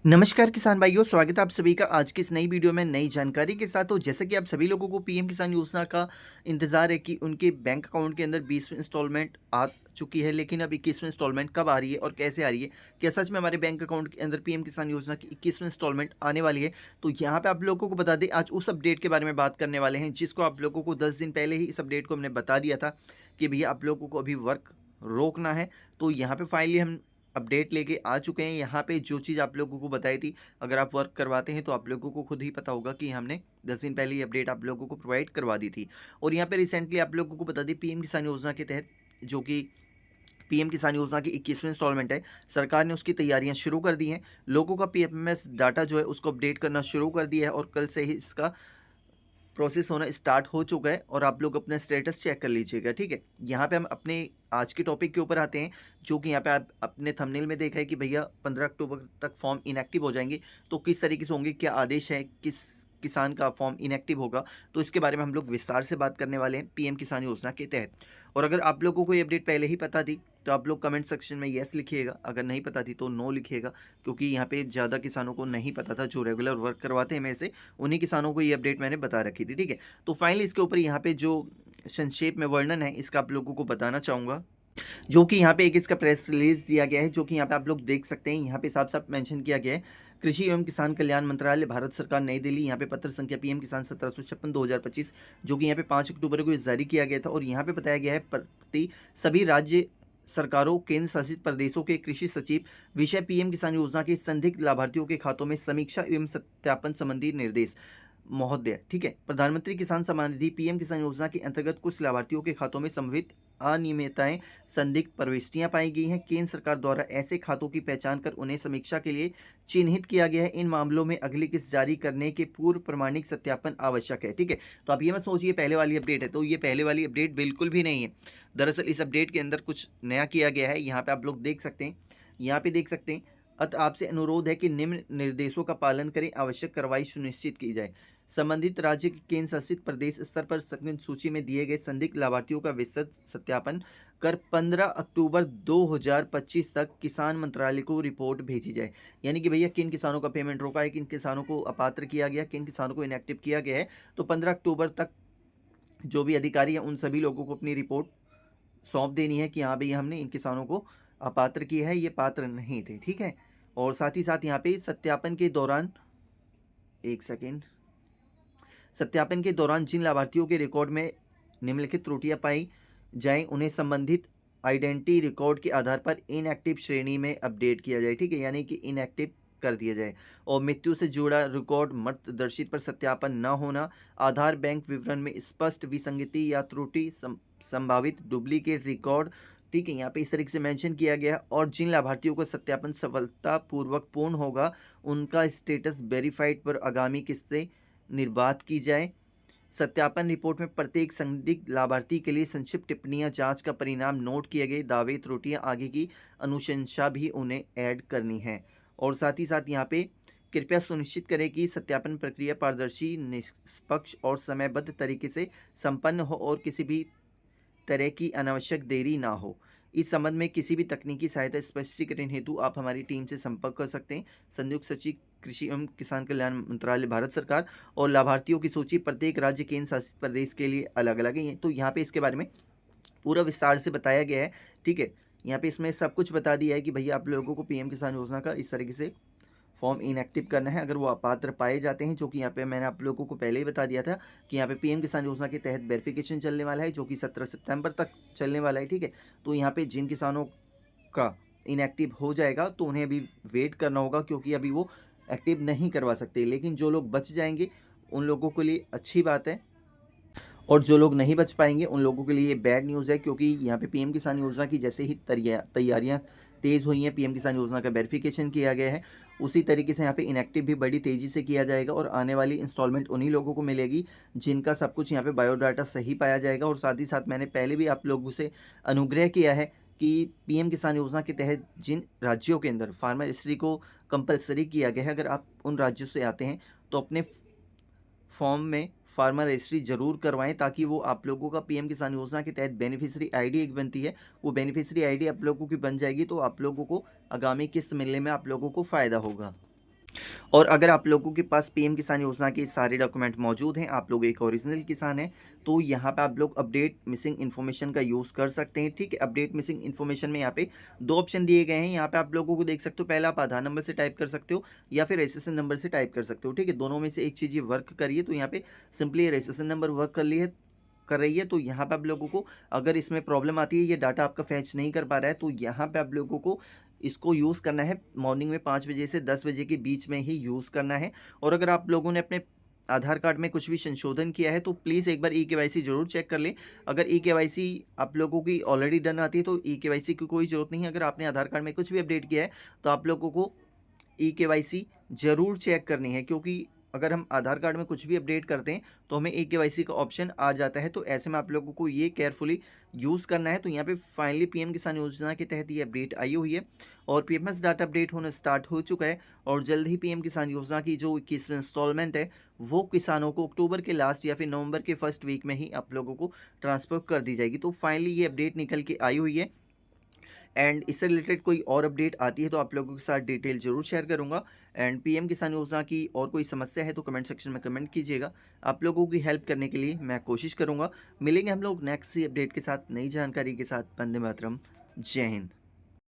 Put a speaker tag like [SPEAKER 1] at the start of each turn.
[SPEAKER 1] नमस्कार किसान भाइयों, स्वागत है आप सभी का आज की इस नई वीडियो में नई जानकारी के साथ। तो जैसे कि आप सभी लोगों को पीएम किसान योजना का इंतजार है कि उनके बैंक अकाउंट के अंदर 20वीं इंस्टॉलमेंट आ चुकी है, लेकिन अब 21वीं इंस्टॉलमेंट कब आ रही है और कैसे आ रही है? क्या सच में हमारे बैंक अकाउंट के अंदर पीएम किसान योजना की 21वीं इंस्टॉलमेंट आने वाली है? तो यहाँ पे आप लोगों को बता दें, आज उस अपडेट के बारे में बात करने वाले हैं जिसको आप लोगों को 10 दिन पहले ही इस अपडेट को हमने बता दिया था कि भैया आप लोगों को अभी वर्क रोकना है। तो यहाँ पे फाइनली हम अपडेट लेके आ चुके हैं। यहाँ पे जो चीज़ आप लोगों को बताई थी, अगर आप वर्क करवाते हैं तो आप लोगों को खुद ही पता होगा कि हमने 10 दिन पहले ये अपडेट आप लोगों को प्रोवाइड करवा दी थी। और यहाँ पे रिसेंटली आप लोगों को बता दें, पीएम किसान योजना के तहत जो कि पीएम किसान योजना की 21वीं इंस्टॉलमेंट है, सरकार ने उसकी तैयारियां शुरू कर दी हैं। लोगों का पीएमएस डाटा जो है उसको अपडेट करना शुरू कर दिया है और कल से ही इसका प्रोसेस होना स्टार्ट हो चुका है और आप लोग अपना स्टेटस चेक कर लीजिएगा, ठीक है। यहाँ पे हम अपने आज के टॉपिक के ऊपर आते हैं, जो कि यहाँ पे आप अपने थंबनेल में देखा है कि भैया 15 अक्टूबर तक फॉर्म इनएक्टिव हो जाएंगे। तो किस तरीके से होंगे, क्या आदेश है, किस किसान का फॉर्म इनएक्टिव होगा, तो इसके बारे में हम लोग विस्तार से बात करने वाले हैं पीएम किसान योजना के तहत। और अगर आप लोगों को ये अपडेट पहले ही पता थी तो आप लोग कमेंट सेक्शन में येस लिखिएगा, अगर नहीं पता थी तो नो लिखिएगा, क्योंकि यहाँ पे ज़्यादा किसानों को नहीं पता था जो रेगुलर वर्क करवाते हैं मेरे से, उन्हीं किसानों को ये अपडेट मैंने बता रखी थी, ठीक है। तो फाइनली इसके ऊपर यहाँ पे जो संक्षेप में वर्णन है इसका आप लोगों को बताना चाहूँगा, जो कि यहाँ पे एक इसका प्रेस रिलीज दिया गया है, जो कि यहाँ पे आप लोग देख सकते हैं। यहाँ पे साफ साफ मेंशन किया गया है, कृषि एवं किसान कल्याण मंत्रालय, भारत सरकार, नई दिल्ली। यहाँ पे पत्र संख्या पीएम किसान 1756/2025, जो कि यहाँ पे 5 अक्टूबर को जारी किया गया था। और यहाँ पे बताया गया है, प्रति सभी राज्य सरकारों, केंद्र शासित प्रदेशों के कृषि सचिव, विषय पीएम किसान योजना के संदिग्ध लाभार्थियों के खातों में समीक्षा एवं सत्यापन संबंधी निर्देश महोदय, ठीक है। प्रधानमंत्री किसान सम्मान निधि पीएम किसान योजना के अंतर्गत कुछ लाभार्थियों के खातों में संभावित अनियमितताएं, संदिग्ध प्रविष्टियां पाई गई हैं। केंद्र सरकार द्वारा ऐसे खातों की पहचान कर उन्हें समीक्षा के लिए चिन्हित किया गया है। इन मामलों में अगली किस्त जारी करने के पूर्व प्रमाणिक सत्यापन आवश्यक है, ठीक है। तो आप ये मत सोचिए पहले वाली अपडेट है, तो ये पहले वाली अपडेट बिल्कुल भी नहीं है। दरअसल इस अपडेट के अंदर कुछ नया किया गया है। यहाँ पे आप लोग देख सकते हैं, यहाँ पे देख सकते हैं, अतः आपसे अनुरोध है कि निम्न निर्देशों का पालन करें, आवश्यक कार्रवाई सुनिश्चित की जाए। संबंधित राज्य के केंद्र शासित प्रदेश स्तर पर संबंधित सूची में दिए गए संदिग्ध लाभार्थियों का विस्तृत सत्यापन कर 15 अक्टूबर 2025 तक किसान मंत्रालय को रिपोर्ट भेजी जाए। यानी कि भैया किन किसानों का पेमेंट रोका है, किन किसानों को अपात्र किया गया, किन किसानों को इनएक्टिव किया गया है, तो 15 अक्टूबर तक जो भी अधिकारी हैं उन सभी लोगों को अपनी रिपोर्ट सौंप देनी है कि हाँ भैया हमने इन किसानों को अपात्र किया है, ये पात्र नहीं थे, ठीक है। और साथ ही साथ यहाँ पे सत्यापन के दौरान, एक सेकेंड, सत्यापन के दौरान जिन लाभार्थियों के रिकॉर्ड में निम्नलिखित त्रुटियां पाई जाएं, उन्हें संबंधित आइडेंटिटी रिकॉर्ड के आधार पर इनएक्टिव श्रेणी में अपडेट किया जाए, ठीक है, यानी कि इनएक्टिव कर दिया जाए। और मृत्यु से जुड़ा रिकॉर्ड, मृत दर्शित पर सत्यापन न होना, आधार बैंक विवरण में स्पष्ट विसंगति या त्रुटि, संभावित डुप्लीकेट रिकॉर्ड, ठीक है, यहाँ पे इस तरीके से मेंशन किया गया। और जिन लाभार्थियों का सत्यापन सफलतापूर्वक पूर्ण होगा उनका स्टेटस वेरीफाइड पर आगामी किस्तें निर्बाध की जाए। सत्यापन रिपोर्ट में प्रत्येक संदिग्ध लाभार्थी के लिए संक्षिप्त टिप्पणियां, जांच का परिणाम, नोट किए गए दावे, त्रुटियां, आगे की अनुशंसा भी उन्हें ऐड करनी है। और साथ ही साथ यहाँ पे कृपया सुनिश्चित करें कि सत्यापन प्रक्रिया पारदर्शी, निष्पक्ष और समयबद्ध तरीके से संपन्न हो और किसी भी तरह की अनावश्यक देरी ना हो। इस संबंध में किसी भी तकनीकी सहायता स्पष्टीकरण हेतु आप हमारी टीम से संपर्क कर सकते हैं। संयुक्त सचिव कृषि एवं किसान कल्याण मंत्रालय, भारत सरकार। और लाभार्थियों की सूची प्रत्येक राज्य, केंद्र शासित प्रदेश के लिए अलग अलग है। तो यहाँ पे इसके बारे में पूरा विस्तार से बताया गया है, ठीक है। यहाँ पे इसमें सब कुछ बता दिया है कि भैया आप लोगों को पीएम किसान योजना का इस तरीके से फॉर्म इनएक्टिव करना है अगर वो अपात्र पाए जाते हैं, जो कि यहाँ पे मैंने आप लोगों को पहले ही बता दिया था कि यहाँ पे पीएम किसान योजना के तहत वेरिफिकेशन चलने वाला है, जो कि 17 सितंबर तक चलने वाला है, ठीक है। तो यहाँ पे जिन किसानों का इनएक्टिव हो जाएगा तो उन्हें अभी वेट करना होगा, क्योंकि अभी वो एक्टिव नहीं करवा सकते। लेकिन जो लोग बच जाएंगे उन लोगों के लिए अच्छी बात है, और जो लोग नहीं बच पाएंगे उन लोगों के लिए ये बैड न्यूज़ है, क्योंकि यहाँ पे पीएम किसान योजना की जैसे ही तैयारियां तेज़ हुई हैं, पीएम किसान योजना का वेरिफिकेशन किया गया है, उसी तरीके से यहाँ पे इनएक्टिव भी बड़ी तेज़ी से किया जाएगा। और आने वाली इंस्टॉलमेंट उन्हीं लोगों को मिलेगी जिनका सब कुछ यहाँ पे बायोडाटा सही पाया जाएगा। और साथ ही साथ मैंने पहले भी आप लोगों से अनुग्रह किया है कि पीएम किसान योजना के तहत जिन राज्यों के अंदर फार्मर हिस्ट्री को कंपलसरी किया गया है, अगर आप उन राज्यों से आते हैं तो अपने फॉर्म में फार्मर रजिस्ट्री जरूर करवाएं, ताकि वो आप लोगों का पीएम किसान योजना के तहत बेनिफिशियरी आईडी एक बनती है, वो बेनिफिशियरी आईडी आप लोगों की बन जाएगी तो आप लोगों को आगामी किस्त मिलने में आप लोगों को फ़ायदा होगा। और अगर आप लोगों के पास पीएम किसान योजना के सारे डॉक्यूमेंट मौजूद हैं, आप लोग एक ओरिजिनल किसान हैं, तो यहाँ पे आप लोग अपडेट मिसिंग इन्फॉर्मेशन का यूज़ कर सकते हैं। ठीक है, अपडेट मिसिंग इन्फॉर्मेशन में यहाँ पे 2 ऑप्शन दिए गए हैं। यहाँ पे आप लोगों को देख सकते हो, पहला आप आधार नंबर से टाइप कर सकते हो या फिर रजिस्ट्रेशन नंबर से टाइप कर सकते हो। ठीक है, दोनों में से एक चीज़ ये वर्क करिए, तो यहाँ पे सिंपली रजिस्ट्रेशन नंबर वर्क कर रही है। तो यहाँ पे आप लोगों को अगर इसमें प्रॉब्लम आती है, ये डाटा आपका फैच नहीं कर पा रहा है, तो यहाँ पे आप लोगों को इसको यूज़ करना है मॉर्निंग में 5 बजे से 10 बजे के बीच में ही यूज़ करना है। और अगर आप लोगों ने अपने आधार कार्ड में कुछ भी संशोधन किया है, तो प्लीज़ एक बार ई-केवाईसी ज़रूर चेक कर लें। अगर ई-केवाईसी आप लोगों की ऑलरेडी डन आती है, तो ई-केवाईसी की कोई ज़रूरत नहीं है। अगर आपने आधार कार्ड में कुछ भी अपडेट किया है, तो आप लोगों को ई-केवाईसी ज़रूर चेक करनी है, क्योंकि अगर हम आधार कार्ड में कुछ भी अपडेट करते हैं, तो हमें ई-केवाईसी का ऑप्शन आ जाता है। तो ऐसे में आप लोगों को ये केयरफुली यूज़ करना है। तो यहाँ पे फाइनली पीएम किसान योजना के तहत ये अपडेट आई हुई है और पीएमएस डाटा अपडेट होना स्टार्ट हो चुका है और जल्द ही पीएम किसान योजना की जो 21वीं इंस्टॉलमेंट है, वो किसानों को अक्टूबर के लास्ट या फिर नवंबर के फर्स्ट वीक में ही आप लोगों को ट्रांसफ़र कर दी जाएगी। तो फाइनली ये अपडेट निकल के आई हुई है एंड इससे रिलेटेड कोई और अपडेट आती है तो आप लोगों के साथ डिटेल ज़रूर शेयर करूंगा। एंड पीएम किसान योजना की और कोई समस्या है तो कमेंट सेक्शन में कमेंट कीजिएगा। आप लोगों की हेल्प करने के लिए मैं कोशिश करूंगा। मिलेंगे हम लोग नेक्स्ट अपडेट के साथ, नई जानकारी के साथ। वंदे मातरम। जय हिंद।